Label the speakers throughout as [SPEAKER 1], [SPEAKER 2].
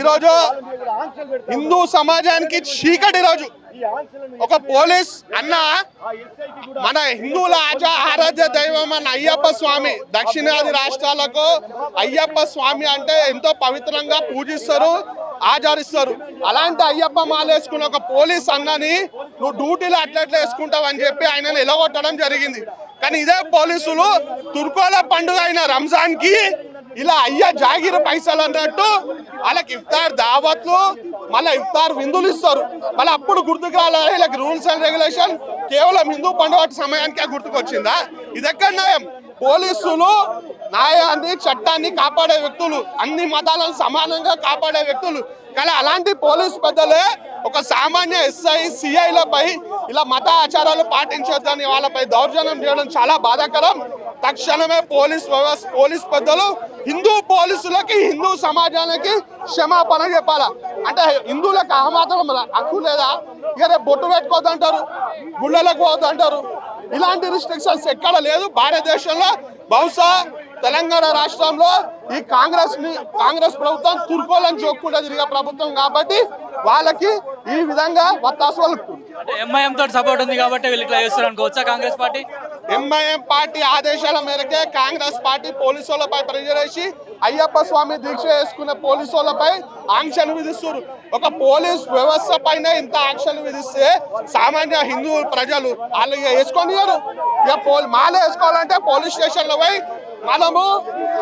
[SPEAKER 1] ఈరోజు హిందూ సమాజానికి చీకటి రోజు. ఒక పోలీస్ అన్న మన హిందువుల ఆరాధ్య దైవం అన్న అయ్యప్ప స్వామి, దక్షిణాది రాష్ట్రాలకు అయ్యప్ప స్వామి అంటే ఎంతో పవిత్రంగా పూజిస్తారు, ఆచరిస్తారు. అలాంటి అయ్యప్ప మాల వేసుకున్న ఒక పోలీస్ అన్నని నువ్వు డ్యూటీలో అట్లట్లా వేసుకుంటావు అని చెప్పి ఆయనను ఎలగొట్టడం జరిగింది. కానీ ఇదే పోలీసులు తుర్కోల పండుగ అయిన రంజాన్ కి ఇలా అయ్యా జాగీర్ పైసలు అన్నట్టు వాళ్ళకి ఇఫ్తార్ దావత్లు, మళ్ళీ ఇఫ్తార్ విందులు ఇస్తారు. మళ్ళీ అప్పుడు గుర్తుకు రాలేదు వీళ్ళకి రూల్స్ అండ్ రెగ్యులేషన్ కేవలం హిందూ పండుగ సమయానికే గుర్తుకొచ్చిందా? ఇదెక్కడ న్యాయం? పోలీసులు న్యాయాన్ని చట్టాన్ని కాపాడే వ్యక్తులు, అన్ని మతాలను సమానంగా కాపాడే వ్యక్తులు. కానీ అలాంటి పోలీస్ పెద్దలే ఒక సామాన్య ఎస్ఐ సిఐలపై ఇలా మత ఆచారాలు పాటించొద్దని వాళ్ళపై దౌర్జన్యం చేయడం చాలా బాధాకరం. తక్షణమే పోలీస్ పెద్దలు హిందూ పోలీసులకి, హిందూ సమాజానికి క్షమాపణ చెప్పాలా. అంటే హిందువులకు ఆ మాత్రం హక్కు లేదా? ఇక బొట్టు పెట్టుకోవద్దంటారు, గుళ్ళలకు పోవద్దంటారు. ఇలాంటి రిస్ట్రిక్షన్స్ ఎక్కడ లేదు భారతదేశంలో. బహుశా తెలంగాణ రాష్ట్రంలో ఈ కాంగ్రెస్ ప్రభుత్వం తుర్కోలను చూడకుండా తిరిగే ప్రభుత్వం కాబట్టి వాళ్ళకి ఈ విధంగా వత్తాసు పలుకుతుంది.
[SPEAKER 2] ఎంఐఎం తోటి సపోర్ట్ ఉంది కాబట్టి వీళ్ళు ఇట్లా చేస్తారు అనుకోవచ్చా? కాంగ్రెస్ పార్టీ
[SPEAKER 1] ఎంఐఎం పార్టీ ఆదేశాల మేరకే కాంగ్రెస్ పార్టీ పోలీసులపై ప్రెజర్ వేసి అయ్యప్ప స్వామి దీక్ష చేసుకునే పోలీసులపై ఆంక్షలు విధిస్తారు. ఒక పోలీస్ వ్యవస్థ పైన ఇంత ఆంక్షలు విధిస్తే సామాన్య హిందూ ప్రజలు వాళ్ళు వేసుకొనియారు. ఇక మాల వేసుకోవాలంటే పోలీస్ స్టేషన్లో పోయి మనము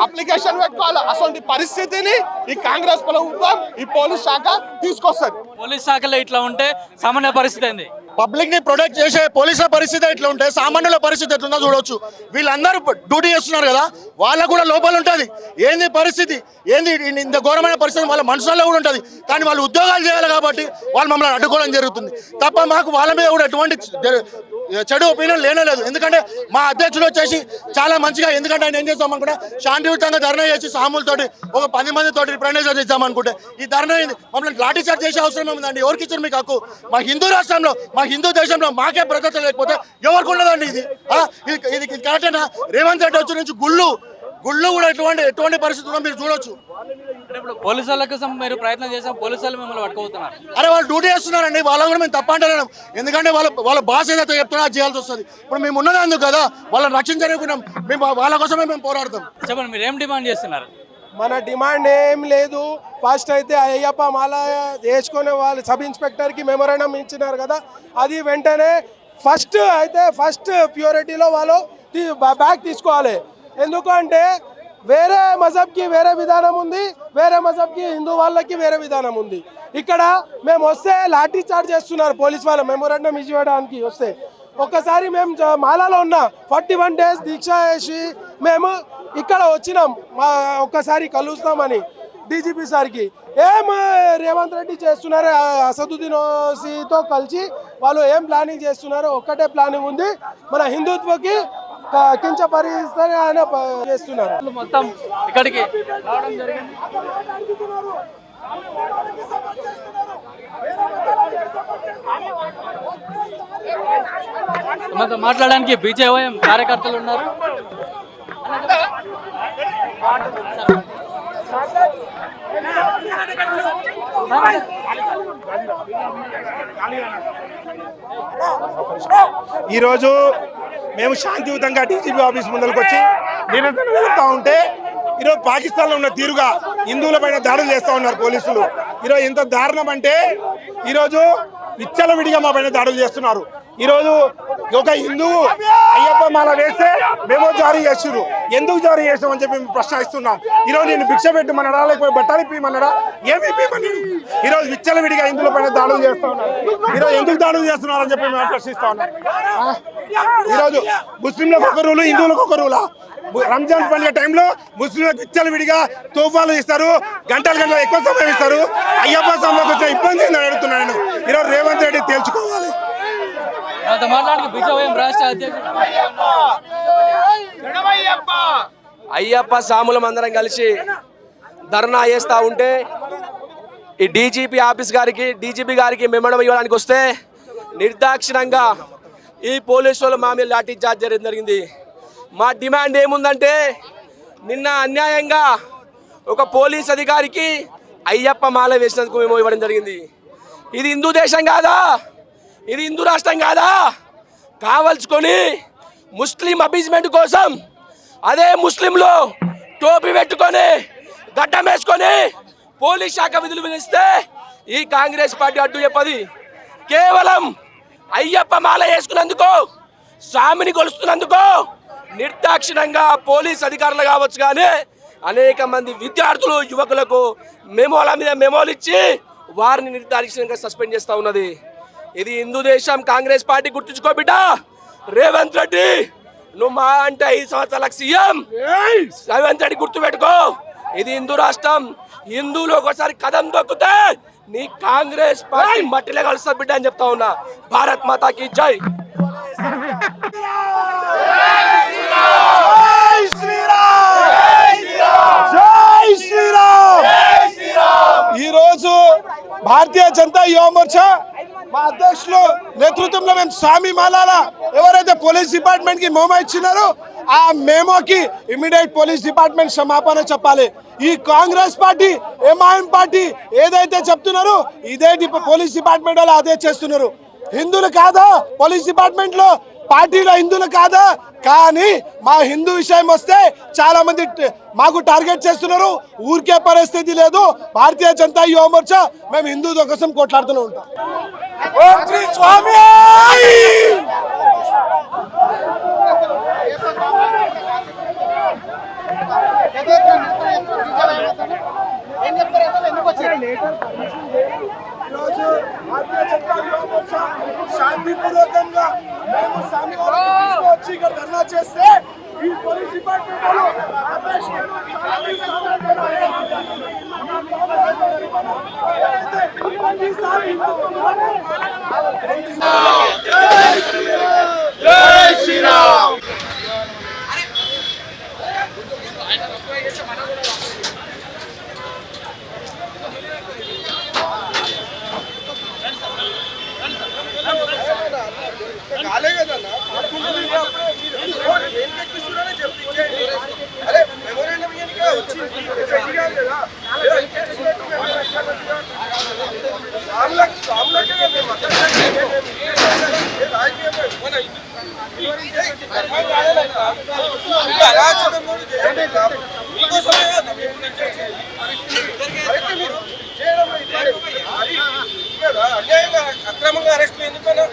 [SPEAKER 1] అప్లికేషన్ పెట్టుకోవాలి. అసలు పరిస్థితిని ఈ కాంగ్రెస్ ప్రభుత్వం, ఈ పోలీస్ శాఖ తీసుకొస్తుంది.
[SPEAKER 2] పోలీస్ శాఖలో ఇట్లా ఉంటే సామాన్య పరిస్థితి ఏంది?
[SPEAKER 3] పబ్లిక్ ని ప్రొటెక్ట్ చేసే పోలీసుల పరిస్థితి ఎట్లా ఉంటే సామాన్యుల పరిస్థితి ఎట్లుందో చూడవచ్చు. వీళ్ళందరూ డ్యూటీ చేస్తున్నారు కదా, వాళ్ళకు కూడా లోపల ఉంటుంది. ఏంది పరిస్థితి, ఏంది ఇంత ఘోరమైన పరిస్థితి వాళ్ళ మనుషుల్లో కూడా ఉంటుంది. కానీ వాళ్ళు ఉద్యోగాలు చేయాలి కాబట్టి వాళ్ళు మమ్మల్ని అడ్డుకోవడం జరుగుతుంది తప్ప మాకు వాళ్ళ మీద కూడా ఎటువంటి చెడు ఒపీనియన్ లేనేలేదు. ఎందుకంటే మా అధ్యక్షుడు వచ్చేసి చాలా మంచిగా, ఎందుకంటే ఆయన ఏం చేస్తాం అనుకుంటే శాంతియుతంగా ధర్నా చేసి సాములతోటి ఒక 10 మందితోటి రిప్రజెంటేషన్ ఇద్దామనుకుంటే ఈ ధర్నా మమ్మల్ని లాఠీ చార్జ్ చేసే అవసరం ఏముందండి? ఎవరికి ఇచ్చారు మీకు హక్కు? మా హిందూ రాష్ట్రంలో, మా హిందూ దేశంలో మాకే భద్రత లేకపోతే ఎవరికి ఉండదండి? ఇది కరెక్టేనా? రేవంత్ రెడ్డి వచ్చి నుంచి గుళ్ళు కూడా ఎటువంటి పరిస్థితుల్లో మీరు చూడొచ్చు.
[SPEAKER 2] పోలీసు వాళ్ళ కోసం మీరు ప్రయత్నం చేసాం, పోలీసు వాళ్ళు మిమ్మల్ని పట్టుకోతున్నారు.
[SPEAKER 3] అరే వాళ్ళు డ్యూటీ చేస్తున్నారండి, వాళ్ళని కూడా మేము తప్పంటలేము. ఎందుకంటే వాళ్ళ బాస్ ఏదైతే చెప్తున్నా చేయాల్సి వస్తుంది. ఇప్పుడు మేము ఉన్నది అందుకు కదా, వాళ్ళని రక్షించనుకున్నాం. మేము వాళ్ళ కోసమే మేము పోరాడతాం.
[SPEAKER 2] చెప్పండి, మీరు ఏం డిమాండ్ చేస్తున్నారు?
[SPEAKER 4] మన డిమాండ్ ఏం లేదు. ఫస్ట్ అయితే అయ్యప్ప మాల వేసుకునే వాళ్ళు సబ్ ఇన్స్పెక్టర్కి మెమోరాండం ఇచ్చినారు కదా, అది వెంటనే ఫస్ట్ ప్యూరిటీలో వాళ్ళు బ్యాక్ తీసుకోవాలి. ఎందుకంటే వేరే మజహబ్కి వేరే విధానం ఉంది, వేరే మజహబ్కి హిందూ వాళ్ళకి వేరే విధానం ఉంది. ఇక్కడ మేము వస్తే లాఠీ చార్జ్ చేస్తున్నారు పోలీస్ వాళ్ళ మెమోరాండం ఇవ్వడానికి వస్తే. ఒక్కసారి మేము మాలలో ఉన్న 41 days దీక్ష చేసి మేము ఇక్కడ వచ్చినాం, ఒక్కసారి కలుస్తామని డీజీపీ సార్కి. ఏం రేవంత్ రెడ్డి చేస్తున్నారు, అసదుద్దీన్ ఓవైసీతో కలిసి వాళ్ళు ఏం ప్లానింగ్ చేస్తున్నారో ఒక్కటే ప్లానింగ్ ఉంది, మన హిందుత్వకి కించపరిస్తూనే ఆయన చేస్తున్నారు.
[SPEAKER 2] మొత్తం ఇక్కడికి రావడం జరిగింది. మాట్లాడడానికి బీజేవైఎం కార్యకర్తలు ఉన్నారు.
[SPEAKER 4] ఈరోజు మేము శాంతియుతంగా డీజీపీ ఆఫీస్ ముందరకు వచ్చి నిరసన వెళ్తూ ఉంటే ఈరోజు పాకిస్తాన్లో ఉన్న తీరుగా హిందువుల పైన దాడులు చేస్తూ ఉన్నారు పోలీసులు. ఈరోజు ఎంత దారుణం అంటే ఈరోజు విచ్చలవిడిగా మా పైన దాడులు చేస్తున్నారు. ఈరోజు ఒక హిందువు అయ్యప్ప మాల వేస్తే మేము జారీ చేస్తున్నారు. ఎందుకు జారీ చేస్తామని చెప్పి మేము ప్రశ్నిస్తున్నాం. ఈరోజు నేను భిక్ష పెట్టమన్నాడా, లేకపోతే బట్టాలు ఇప్పమన్నాడా, ఏమి ఇప్పమన్నాడు? ఈరోజు విచ్చలవిడిగా హిందువుల పైన దాడులు చేస్తూ ఉన్నారు. ఈరోజు ఎందుకు దాడులు చేస్తున్నారని చెప్పి మేము ప్రశ్నిస్తా ఉన్నాం. ఈరోజు ముస్లింలకు ఒక రూలు, హిందువులకు ఒక రూలా? రంజాన్ పండుగ టైంలో ముస్లింలకు విచ్చలవిడిగా తోఫాలు ఇస్తారు, గంటలు ఎక్కువ సమయం ఇస్తారు. అయ్యప్ప స్వామికి వచ్చే ఇబ్బంది ఏందని అడుగుతున్నాను నేను. ఈరోజు రేవంత్ రెడ్డి తేల్చుకోవాలి.
[SPEAKER 5] అయ్యప్ప సాములం అందరం కలిసి ధర్నా చేస్తూ ఉంటే ఈ డీజీపీ గారికి మెమోరాండం ఇవ్వడానికి వస్తే నిర్దాక్షిణంగా ఈ పోలీసు వాళ్ళు మా మీద లాఠీ చార్జ్ చేయడం జరిగింది. మా డిమాండ్ ఏముందంటే, నిన్న అన్యాయంగా ఒక పోలీస్ అధికారికి అయ్యప్ప మాల వేసినందుకు మేము ఇవ్వడం జరిగింది. ఇది హిందూ దేశం కాదా? ఇది హిందూ రాష్ట్రం కాదా? కావలసుకొని ముస్లిం అబీజ్మెంట్ కోసం అదే ముస్లింలు టోపీ పెట్టుకొని గడ్డం వేసుకొని పోలీస్ శాఖ విధులు విధిస్తే ఈ కాంగ్రెస్ పార్టీ అడ్డు చెప్పది. కేవలం అయ్యప్ప మాల వేసుకున్నందుకు, స్వామిని కొలుస్తున్నందుకు నిర్దాక్షిణంగా పోలీస్ అధికారులు కావచ్చు కానీ అనేక మంది విద్యార్థులు యువకులకు మెమోల మీద మెమోలు ఇచ్చి వారిని నిర్దాక్షిణంగా సస్పెండ్ చేస్తూ ఉన్నది. ఇది హిందూ దేశం. కాంగ్రెస్ పార్టీ గుర్తుంచుకో బిడ్డ. రేవంత్ రెడ్డి నువ్వు మా అంటే 5 సంవత్సరాలకు సీఎం. రేవంత్ రెడ్డి గుర్తుపెట్టుకో, ఇది హిందూ రాష్ట్రం. హిందువులు ఒకసారి కదం దొక్కితే నీ కాంగ్రెస్ పార్టీ మట్టిలో కలుస్తుంది బిడ్డ అని చెప్తా ఉన్నా. భారత్ మాతాకి జై.
[SPEAKER 4] ఈ రోజు భారతీయ జనతా యువ మోర్చా మా అధ్యక్షులు నేతృత్వంలో మేము స్వామి మాలాల ఎవరైతే పోలీస్ డిపార్ట్మెంట్ కి మెమో ఇచ్చినారో ఆ మెమోకి ఇమీడియట్ పోలీస్ డిపార్ట్మెంట్ క్షమాపణ చెప్పాలి. ఈ కాంగ్రెస్ పార్టీ, ఎంఐఎం పార్టీ ఏదైతే చెప్తున్నారో ఇదే పోలీస్ డిపార్ట్మెంట్ వాళ్ళు అదే చేస్తున్నారు. హిందువులు కాదా పోలీస్ డిపార్ట్మెంట్ లో? పార్టీలో హిందువులు కాదా? కానీ మా హిందూ విషయం వస్తే చాలా మంది మాకు టార్గెట్ చేస్తున్నారు. ఊరికే పరిస్థితి లేదు. భారతీయ జనతా యువ మోర్చా మేము హిందూ కోసం కొట్లాడుతూనే ఉంటాం. ఓం శ్రీ స్వామి. ఈరోజు భారతీయ జనతా యువ మోర్చా శాంతిపూర్వకంగా మేము స్వామి వచ్చి ఇక్కడ ధర్నా చేస్తే ఈ పోలీస్ డిపార్ట్మెంట్ జై శ్రీరామ్.
[SPEAKER 6] అక్రమంగా అరెస్ట్ ఎందుకన్నా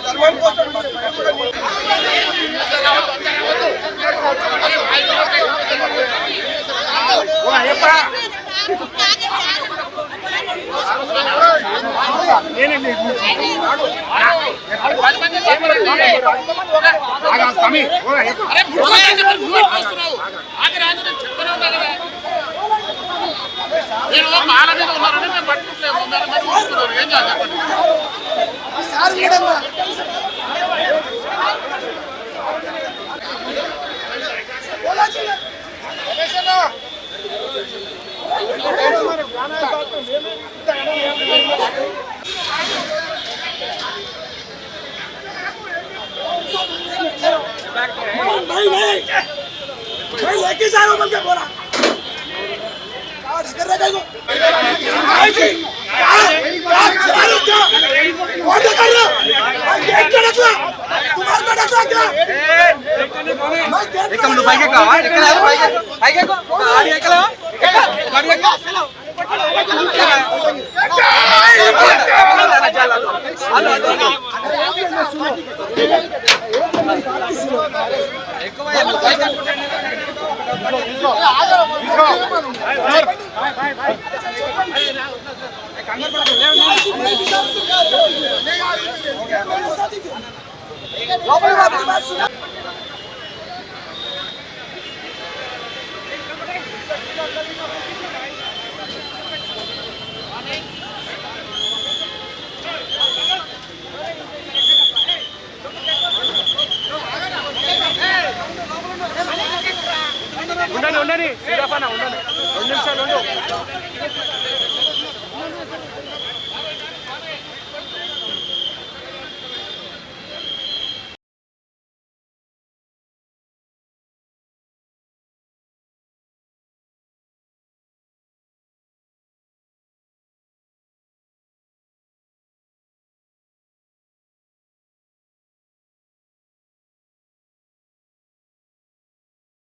[SPEAKER 6] ధర్మం కోసం लेके जा रहा हूं बल्कि बोला कर रहा है ఉండని ఉండని 2 నిమిషాలు ఉండు.